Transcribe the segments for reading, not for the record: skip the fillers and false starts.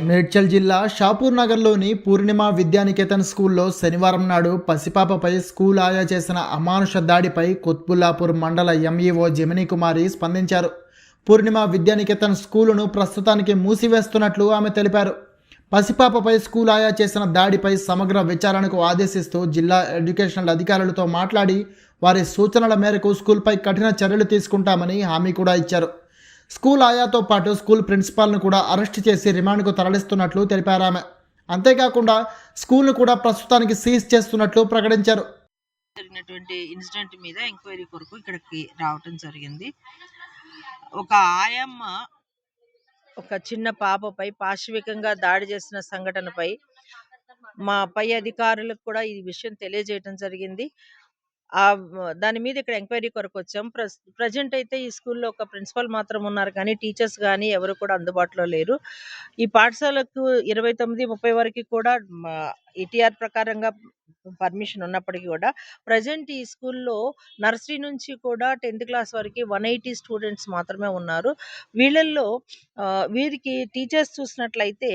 మేడ్చల్ జిల్లా షాపూర్ నగర్లోని పూర్ణిమ విద్యానికేతన్ స్కూల్లో శనివారం నాడు పసిపాపపై స్కూల్ ఆయా చేసిన అమానుష దాడిపై కొత్బుల్లాపూర్ మండల ఎంఈఓ జమినీ కుమారి స్పందించారు. పూర్ణిమ విద్యానికేతన్ స్కూలును ప్రస్తుతానికి మూసివేస్తున్నట్లు ఆమె తెలిపారు. పసిపాపపై స్కూల్ ఆయా చేసిన దాడిపై సమగ్ర విచారణకు ఆదేశిస్తూ జిల్లా ఎడ్యుకేషనల్ అధికారులతో మాట్లాడి వారి సూచనల మేరకు స్కూల్పై కఠిన చర్యలు తీసుకుంటామని హామీ కూడా ఇచ్చారు. స్కూల్ ఆయాతో పాటు స్కూల్ ప్రిన్సిపాల్ను కూడా అరెస్ట్ చేసి రిమాండ్కు తరలిస్తున్నట్లు తెలిపారు ఆమె. అంతేకాకుండా స్కూల్ను కూడా ప్రస్తుతానికి సీజ్ చేస్తున్నట్లు ప్రకటించారు. జరిగినటువంటి ఇన్సిడెంట్ మీద ఎంక్వైరీ కొరకు ఇక్కడికి రావటం జరిగింది. ఒక ఆయమ్మ ఒక చిన్న పాపపై పాశవికంగా దాడి చేసిన సంఘటనపై మా పై అధికారులకు కూడా ఈ విషయం తెలియజేయటం జరిగింది. దాని మీద ఇక్కడ ఎంక్వైరీ కొరకు వచ్చాం. ప్రజెంట్ అయితే ఈ స్కూల్లో ఒక ప్రిన్సిపల్ మాత్రం ఉన్నారు, కానీ టీచర్స్ కానీ ఎవరు కూడా అందుబాటులో లేరు. ఈ పాఠశాలకు 29, 30 వరకు కూడా ఈటీఆర్ ప్రకారంగా పర్మిషన్ ఉన్నప్పటికీ కూడా ప్రజెంట్ ఈ స్కూల్లో నర్సరీ నుంచి కూడా 10th క్లాస్ వరకు 180 స్టూడెంట్స్ మాత్రమే ఉన్నారు. వీళ్ళల్లో వీరికి టీచర్స్ చూసినట్లయితే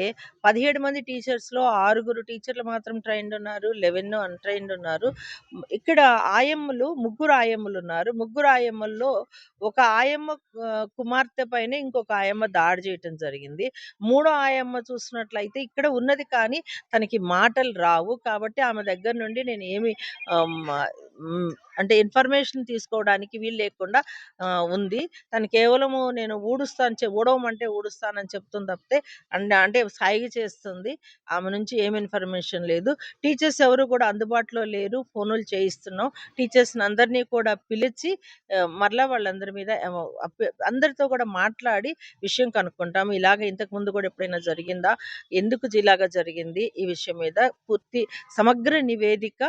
17 మంది టీచర్స్లో 6 టీచర్లు మాత్రం ట్రైన్డ్ ఉన్నారు, 11 అన్ట్రైన్డ్ ఉన్నారు. ఇక్కడ ఆయమ్మలు 3 ఆయమ్మలు ఉన్నారు. 3 ఆయమ్మల్లో ఒక ఆయమ్మ కుమార్తె పైన ఇంకొక ఆయమ్మ దాడి చేయటం జరిగింది. 3 ఆయమ్మ చూసినట్లయితే ఇక్కడ ఉన్నది, కానీ తనకి మాటలు రావు. కాబట్టి ఆమె దగ్గర నుండి నేను ఏమి అంటే ఇన్ఫర్మేషన్ తీసుకోవడానికి వీలు లేకుండా ఉంది. తను కేవలము నేను ఊడవమంటే ఊడుస్తానని చెప్తుంది తప్పితే అంటే సాయిగా చేస్తుంది. ఆమె నుంచి ఏమి ఇన్ఫర్మేషన్ లేదు. టీచర్స్ ఎవరు కూడా అందుబాటులో లేరు. ఫోనులు చేయిస్తున్నాం. టీచర్స్ని అందరినీ కూడా పిలిచి మరలా వాళ్ళందరి మీద అందరితో కూడా మాట్లాడి విషయం కనుక్కుంటాము. ఇలాగ ఇంతకు ముందు కూడా ఎప్పుడైనా జరిగిందా, ఎందుకు ఇలాగా జరిగింది, ఈ విషయం మీద పూర్తి సమగ్ర నివేదిక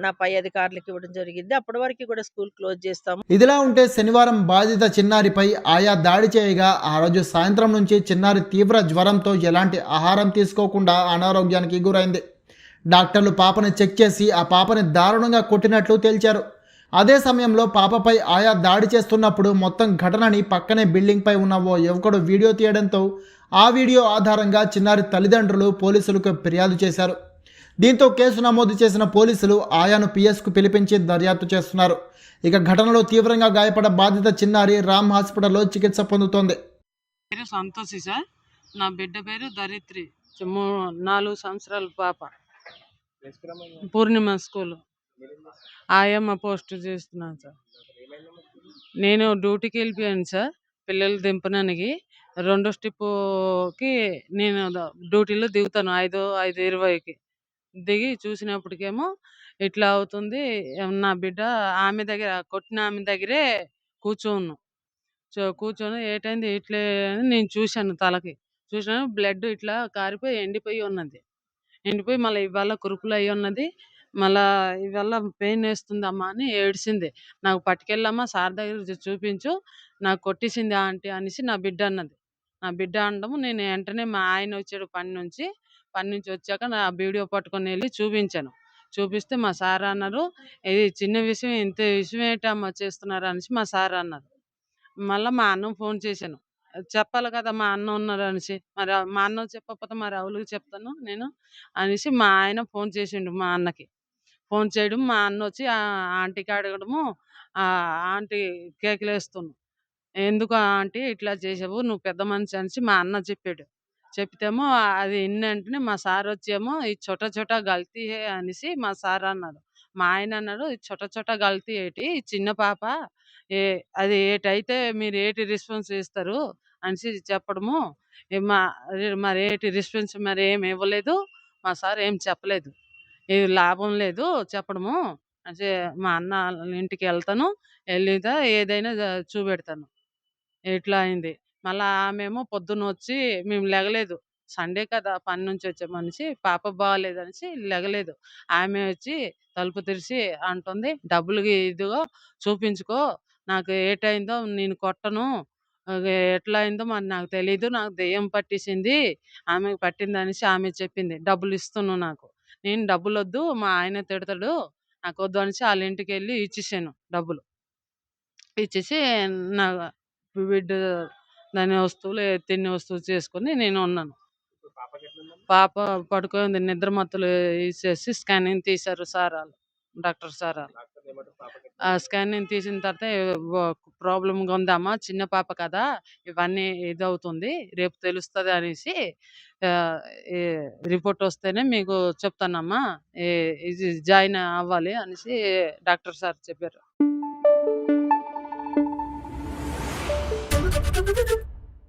నా పై అధికారులకు ఇవ్వడం జరిగింది. అప్పటి వరకు కూడా స్కూల్ క్లోజ్ చేస్తాము. ఇదిలా ఉంటే శనివారం బాధిత చిన్నారిపై ఆయా దాడి చేయగా ఆ రోజు సాయంత్రం నుంచి చిన్నారి తీవ్ర జ్వరంతో ఎలాంటి ఆహారం తీసుకోకుండా అనారోగ్యానికి గురైంది. డాక్టర్లు పాపని చెక్ చేసి ఆ పాపని దారుణంగా కొట్టినట్లు తేల్చారు. అదే సమయంలో పాపపై ఆయా దాడి చేస్తున్నప్పుడు మొత్తం ఘటనని పక్కనే బిల్డింగ్పై ఉన్న ఓ యువకుడు వీడియో తీయడంతో ఆ వీడియో ఆధారంగా చిన్నారి తల్లిదండ్రులు పోలీసులకు ఫిర్యాదు చేశారు. దీంతో కేసు నమోదు చేసిన పోలీసులు ఆయాను పిఎస్కు పిలిపించి దర్యాప్తు చేస్తున్నారు. ఇక ఘటనలో తీవ్రంగా గాయపడ్డ బాధిత చిన్నారి రామ్ హాస్పిటల్లో చికిత్స పొందుతోంది. పేరు సంతోషి సార్. నా బిడ్డ పేరు ధరిత్రి, 4 సంవత్సరాల పాప. పూర్ణిమ స్కూల్ ఆయమ్మ పోస్ట్ చేస్తున్నాను సార్. నేను డ్యూటీకి వెళ్ళిపోయాను సార్, పిల్లలు దింపడానికి. 2వ స్టెప్పుకి నేను డ్యూటీలో దిగుతాను 5:20కి. దిగి చూసినప్పటికేమో ఇట్లా అవుతుంది. నా బిడ్డ ఆమె దగ్గర, కొట్టిన ఆమె దగ్గరే కూర్చోన్నాం. కూర్చొని ఏటైంది ఇట్లే అని నేను చూశాను. తలకి చూసినాను, బ్లడ్ ఇట్లా కారిపోయి ఎండిపోయి ఉన్నది. ఎండిపోయి మళ్ళీ ఇవాళ కురుపులు అయ్యి ఉన్నది. మళ్ళా ఇవాళ పెయిన్ వేస్తుందమ్మా అని ఏడిసింది. నాకు పట్టుకెళ్ళమ్మా సార్ దగ్గర చూపించు, నాకు కొట్టేసింది ఆంటీ అనేసి నా బిడ్డ అన్నది. నా బిడ్డ అనడము నేను వెంటనే మా ఆయన వచ్చాడు పని నుంచి వచ్చాక నా వీడియో పట్టుకొని వెళ్ళి చూపించాను. చూపిస్తే మా సార్ అన్నారు, ఇది చిన్న విషయం, ఇంత విషయం ఏంటమ్మా చేస్తున్నారు అనేసి మా సార్ అన్నారు. మళ్ళీ మా అన్నం ఫోన్ చేశాను, చెప్పాలి కదా మా అన్న ఉన్నారు అనేసి. మరి మా అన్న చెప్పకపోతే మరి ఎవరికి చెప్తాను నేను అనేసి మా ఆయన ఫోన్ చేసిండు. మా అన్నకి ఫోన్ చేయడం, మా అన్న వచ్చి ఆంటీకి అడగడము, ఆంటీ కేకలు వేస్తున్నాను. ఎందుకు ఆంటీ ఇట్లా చేసావు, నువ్వు పెద్ద మనిషి అనేసి మా అన్న చెప్పాడు. చెప్తేమో అది వెంటనే మా సార్ వచ్చేమో ఈ చోటా చోటా గల్తీ హే అనేసి మా సార్ అన్నాడు. మా ఆయన అన్నాడు, ఈ చోటా చోటా గల్తీ ఏంటి, ఈ చిన్న పాప ఏ అది ఏటైతే మీరు ఏటి రెస్పాన్స్ ఇస్తారు అనేసి చెప్పడము. మరి ఏటి రెస్పాన్స్ మరి ఏమి ఇవ్వలేదు, మా సార్ ఏం చెప్పలేదు. ఇది లాభం లేదు చెప్పడము అంటే మా అన్న ఇంటికి వెళ్తాను, వెళ్ళిదా ఏదైనా చూపెడతాను. ఇట్లా అయింది. మళ్ళా ఆమెమో పొద్దున్న వచ్చి మేము లెగలేదు, సండే కదా పని నుంచి వచ్చే మనిషి, పాప బాగాలేదనేసి లెగలేదు. ఆమె వచ్చి తలుపు తెరిచి అంటుంది, డబ్బులు ఇదిగో చూపించుకో, నాకు ఏటైందో నేను కొట్టను, ఎట్లా అయిందో మరి నాకు తెలీదు, నాకు దెయ్యం పట్టేసింది, ఆమెకు పట్టింది అనేసి ఆమె చెప్పింది. డబ్బులు ఇస్తున్నావు నాకు. నేను డబ్బులు వద్దు, మా ఆయన తిడతాడు, నాకు వద్దు అనేసి వాళ్ళ ఇంటికి వెళ్ళి ఇచ్చేసాను డబ్బులు. ఇచ్చేసి నా బిడ్డ దాని వస్తువులు తినే వస్తువులు చేసుకొని నేను ఉన్నాను. పాప పడుకుంది. నిద్ర మత్తులో ఏసేసి స్కానింగ్ తీశారు డాక్టర్ సార్ ఆళ్ళు. ఆ స్కానింగ్ తీసిన తర్వాత ప్రాబ్లమ్‌గా ఉందమ్మా. చిన్న పాప కదా! ఇవన్నీ ఇదవుతుంది. రేపు తెలుస్తది అనేసి ఆహ్, ఈ రిపోర్ట్ వస్తేనే మీకు చెప్తానమ్మా. ఈ ఇది జాయిన్ అవ్వాలి అనేసి డాక్టర్ సార్ చెప్పారు.